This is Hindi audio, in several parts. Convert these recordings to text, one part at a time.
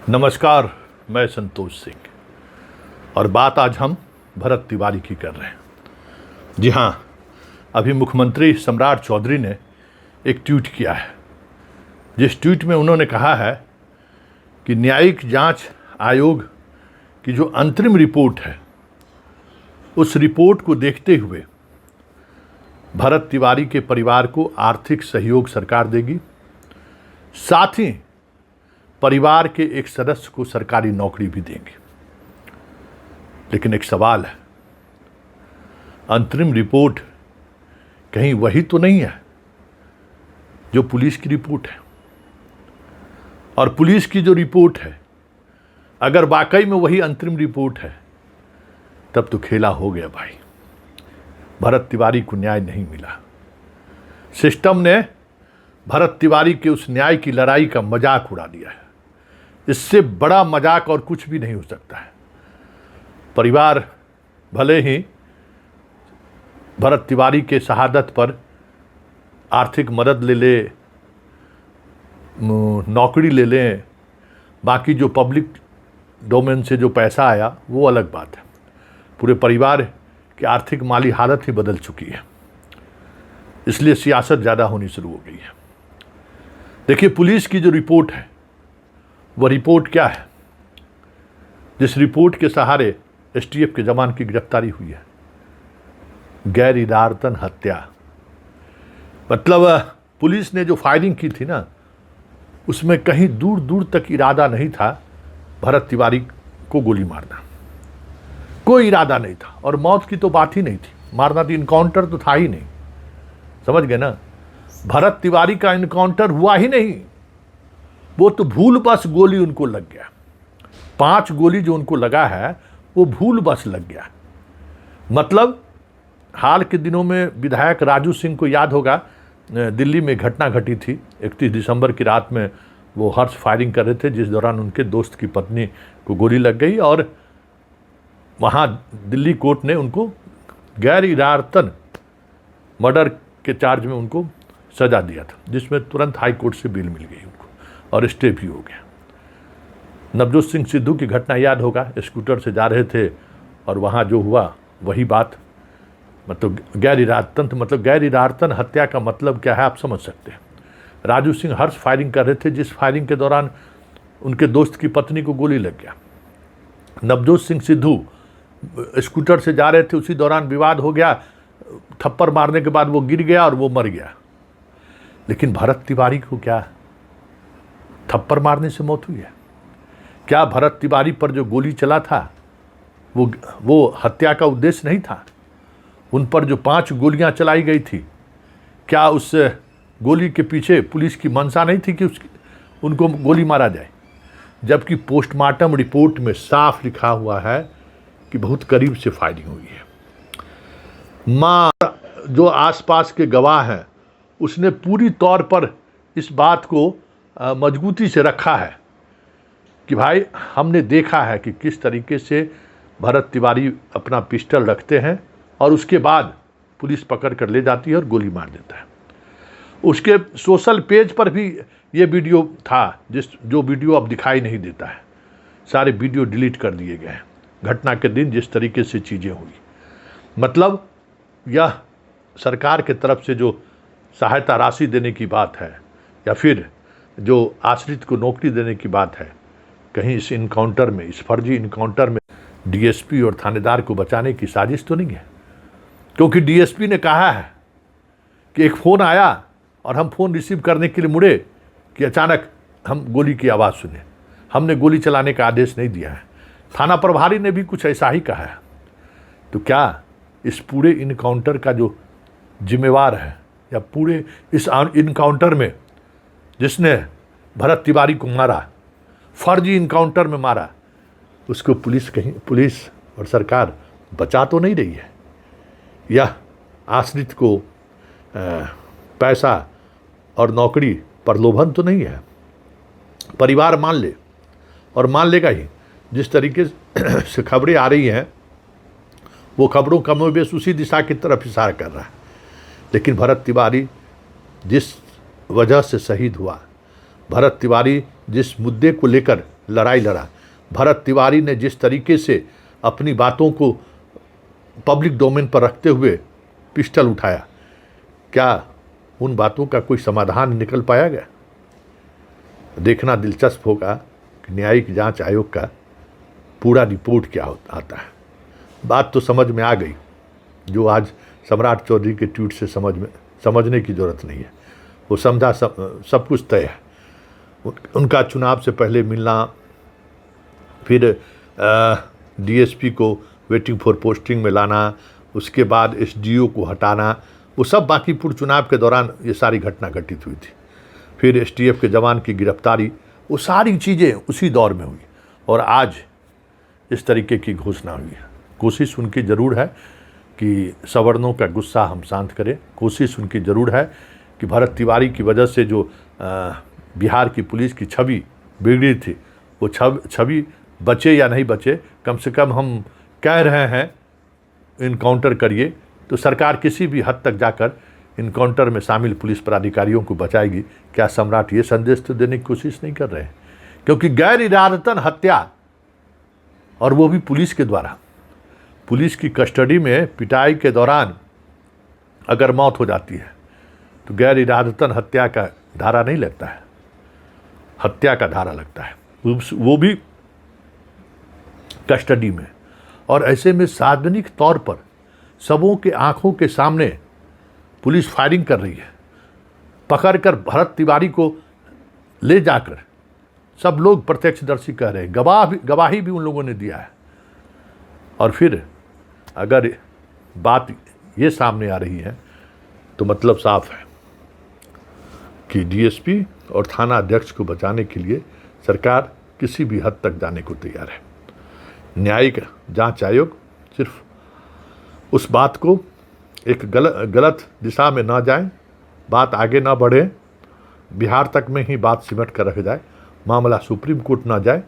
नमस्कार, मैं संतोष सिंह और बात आज हम भरत तिवारी की कर रहे हैं। जी हाँ, अभी मुख्यमंत्री सम्राट चौधरी ने एक ट्वीट किया है, जिस ट्वीट में उन्होंने कहा है कि न्यायिक जांच आयोग की जो अंतरिम रिपोर्ट है, उस रिपोर्ट को देखते हुए भरत तिवारी के परिवार को आर्थिक सहयोग सरकार देगी, साथ ही परिवार के एक सदस्य को सरकारी नौकरी भी देंगे। लेकिन एक सवाल है, अंतरिम रिपोर्ट कहीं वही तो नहीं है जो पुलिस की रिपोर्ट है? और पुलिस की जो रिपोर्ट है, अगर वाकई में वही अंतरिम रिपोर्ट है, तब तो खेला हो गया भाई। भरत तिवारी को न्याय नहीं मिला। सिस्टम ने भरत तिवारी के उस न्याय की लड़ाई का मजाक उड़ा दिया है। इससे बड़ा मजाक और कुछ भी नहीं हो सकता है। परिवार भले ही भरत तिवारी के शहादत पर आर्थिक मदद ले ले, नौकरी ले लें, बाकी जो पब्लिक डोमेन से जो पैसा आया वो अलग बात है। पूरे परिवार की आर्थिक माली हालत ही बदल चुकी है, इसलिए सियासत ज़्यादा होनी शुरू हो गई है। देखिए, पुलिस की जो रिपोर्ट है, वह रिपोर्ट क्या है? जिस रिपोर्ट के सहारे एसटीएफ के जवान की गिरफ्तारी हुई है, गैर इरादतन हत्या। मतलब पुलिस ने जो फायरिंग की थी ना, उसमें कहीं दूर दूर तक इरादा नहीं था भरत तिवारी को गोली मारना। कोई इरादा नहीं था, और मौत की तो बात ही नहीं थी। मारना तो इनकाउंटर तो था ही नहीं, समझ गए ना? भरत तिवारी का इनकाउंटर हुआ ही नहीं, वो तो भूल बस गोली उनको लग गया। 5 गोली जो उनको लगा है, वो भूल बस लग गया। मतलब हाल के दिनों में विधायक राजू सिंह को याद होगा, दिल्ली में घटना घटी थी 31 दिसंबर की रात में। वो हर्ष फायरिंग कर रहे थे, जिस दौरान उनके दोस्त की पत्नी को गोली लग गई, और वहाँ दिल्ली कोर्ट ने उनको गैर इरादतन मर्डर के चार्ज में उनको सजा दिया था, जिसमें तुरंत हाई कोर्ट से बेल मिल गई उनको और स्टे भी हो गया। नवजोत सिंह सिद्धू की घटना याद होगा, स्कूटर से जा रहे थे और वहाँ जो हुआ वही बात। मतलब गैर इरादतन, मतलब गैर इरादतन हत्या का मतलब क्या है आप समझ सकते हैं। राजू सिंह हर्ष फायरिंग कर रहे थे, जिस फायरिंग के दौरान उनके दोस्त की पत्नी को गोली लग गया। नवजोत सिंह सिद्धू स्कूटर से जा रहे थे, उसी दौरान विवाद हो गया, थप्पड़ मारने के बाद वो गिर गया और वो मर गया। लेकिन भरत तिवारी को क्या थप्पड़ मारने से मौत हुई है? क्या भरत तिवारी पर जो गोली चला था वो हत्या का उद्देश्य नहीं था? उन पर जो 5 गोलियां चलाई गई थी, क्या उस गोली के पीछे पुलिस की मंशा नहीं थी कि उनको गोली मारा जाए? जबकि पोस्टमार्टम रिपोर्ट में साफ लिखा हुआ है कि बहुत करीब से फायरिंग हुई है। माँ जो आसपास के गवाह हैं, उसने पूरी तौर पर इस बात को मजबूती से रखा है कि भाई हमने देखा है कि किस तरीके से भरत तिवारी अपना पिस्टल रखते हैं और उसके बाद पुलिस पकड़ कर ले जाती है और गोली मार देता है। उसके सोशल पेज पर भी ये वीडियो था, जो वीडियो अब दिखाई नहीं देता है। सारे वीडियो डिलीट कर दिए गए हैं घटना के दिन, जिस तरीके से चीज़ें हुई। मतलब यह सरकार के तरफ से जो सहायता राशि देने की बात है, या फिर जो आश्रित को नौकरी देने की बात है, कहीं इस इनकाउंटर में, इस फर्जी इनकाउंटर में डीएसपी और थानेदार को बचाने की साजिश तो नहीं है? क्योंकि डीएसपी ने कहा है कि एक फ़ोन आया और हम फ़ोन रिसीव करने के लिए मुड़े कि अचानक हम गोली की आवाज़ सुने। हमने गोली चलाने का आदेश नहीं दिया है। थाना प्रभारी ने भी कुछ ऐसा ही कहा है। तो क्या इस पूरे इनकाउंटर का जो जिम्मेवार है, या पूरे इस इनकाउंटर में जिसने भरत तिवारी को मारा, फर्जी इनकाउंटर में मारा, उसको पुलिस और सरकार बचा तो नहीं रही है? यह आश्रित को पैसा और नौकरी प्रलोभन तो नहीं है? परिवार मान ले, और मान लेगा ही। जिस तरीके से खबरें आ रही हैं, वो खबरों का कमोबेश उसी दिशा की तरफ इशारा कर रहा है। लेकिन भरत तिवारी जिस वजह से शहीद हुआ, भरत तिवारी जिस मुद्दे को लेकर लड़ाई लड़ा। भरत तिवारी ने जिस तरीके से अपनी बातों को पब्लिक डोमेन पर रखते हुए पिस्टल उठाया, क्या उन बातों का कोई समाधान निकल पाया गया? देखना दिलचस्प होगा कि न्यायिक जांच आयोग का पूरा रिपोर्ट क्या आता है। बात तो समझ में आ गई, जो आज सम्राट चौधरी के ट्वीट से समझने की ज़रूरत नहीं है। वो समझा, सब कुछ तय है। उनका चुनाव से पहले मिलना, फिर डीएसपी को वेटिंग फॉर पोस्टिंग में लाना, उसके बाद एसडीओ को हटाना, वो सब बांकीपुर चुनाव के दौरान ये सारी घटना घटित हुई थी। फिर एसटीएफ के जवान की गिरफ्तारी, वो सारी चीज़ें उसी दौर में हुई और आज इस तरीके की घोषणा हुई है। कोशिश उनकी ज़रूर है कि सवर्णों का गुस्सा हम शांत करें। कोशिश उनकी ज़रूर है कि भरत तिवारी की वजह से जो बिहार की पुलिस की छवि बिगड़ी थी, वो छवि बचे या नहीं बचे, कम से कम हम कह रहे हैं इनकाउंटर करिए, तो सरकार किसी भी हद तक जाकर इनकाउंटर में शामिल पुलिस पदाधिकारियों को बचाएगी। क्या सम्राट ये संदेश तो देने की कोशिश नहीं कर रहे हैं? क्योंकि गैर इरादतन हत्या, और वो भी पुलिस के द्वारा, पुलिस की कस्टडी में पिटाई के दौरान अगर मौत हो जाती है तो गैर इरादतन हत्या का धारा नहीं लगता है, हत्या का धारा लगता है, वो भी कस्टडी में। और ऐसे में सार्वजनिक तौर पर सबों के आंखों के सामने पुलिस फायरिंग कर रही है, पकड़कर भरत तिवारी को ले जाकर, सब लोग प्रत्यक्षदर्शी कह रहे हैं, गवाही भी उन लोगों ने दिया है। और फिर अगर बात ये सामने आ रही है तो मतलब साफ है कि डीएसपी और थाना अध्यक्ष को बचाने के लिए सरकार किसी भी हद तक जाने को तैयार है। न्यायिक जांच आयोग सिर्फ उस बात को एक गलत दिशा में ना जाए, बात आगे ना बढ़े, बिहार तक में ही बात सिमट कर रख जाए, मामला सुप्रीम कोर्ट ना जाए,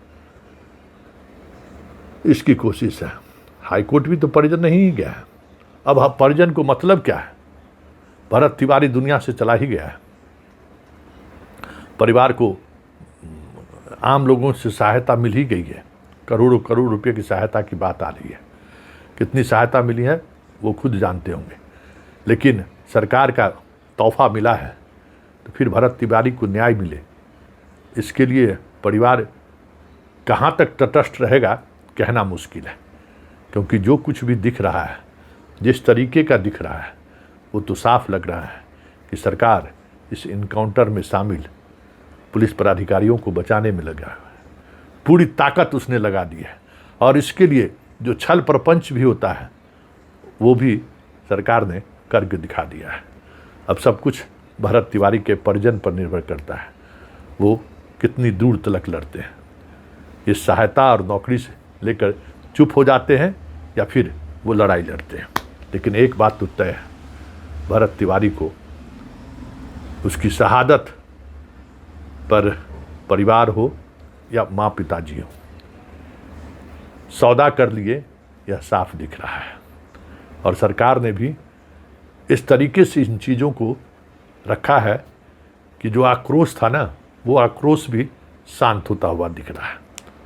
इसकी कोशिश है। हाई कोर्ट भी तो परिजन नहीं ही गया है। अब परिजन को मतलब क्या है? भरत तिवारी दुनिया से चला ही गया है। परिवार को आम लोगों से सहायता मिल ही गई है, करोड़ों करोड़ रुपए की सहायता की बात आ रही है। कितनी सहायता मिली है वो खुद जानते होंगे, लेकिन सरकार का तोहफा मिला है, तो फिर भरत तिवारी को न्याय मिले, इसके लिए परिवार कहाँ तक तटस्थ रहेगा कहना मुश्किल है। क्योंकि जो कुछ भी दिख रहा है, जिस तरीके का दिख रहा है, वो तो साफ लग रहा है कि सरकार इस इनकाउंटर में शामिल पुलिस पदाधिकारियों को बचाने में लगा है, पूरी ताकत उसने लगा दी है। और इसके लिए जो छल प्रपंच भी होता है वो भी सरकार ने करके दिखा दिया है। अब सब कुछ भरत तिवारी के परिजन पर निर्भर करता है, वो कितनी दूर तक लड़ते हैं। इस सहायता और नौकरी से लेकर चुप हो जाते हैं या फिर वो लड़ाई लड़ते हैं। लेकिन एक बात तो तय है, भरत तिवारी को उसकी शहादत पर परिवार हो या माँ पिताजी हो, सौदा कर लिए, यह साफ दिख रहा है। और सरकार ने भी इस तरीके से इन चीज़ों को रखा है कि जो आक्रोश था ना, वो आक्रोश भी शांत होता हुआ दिख रहा है।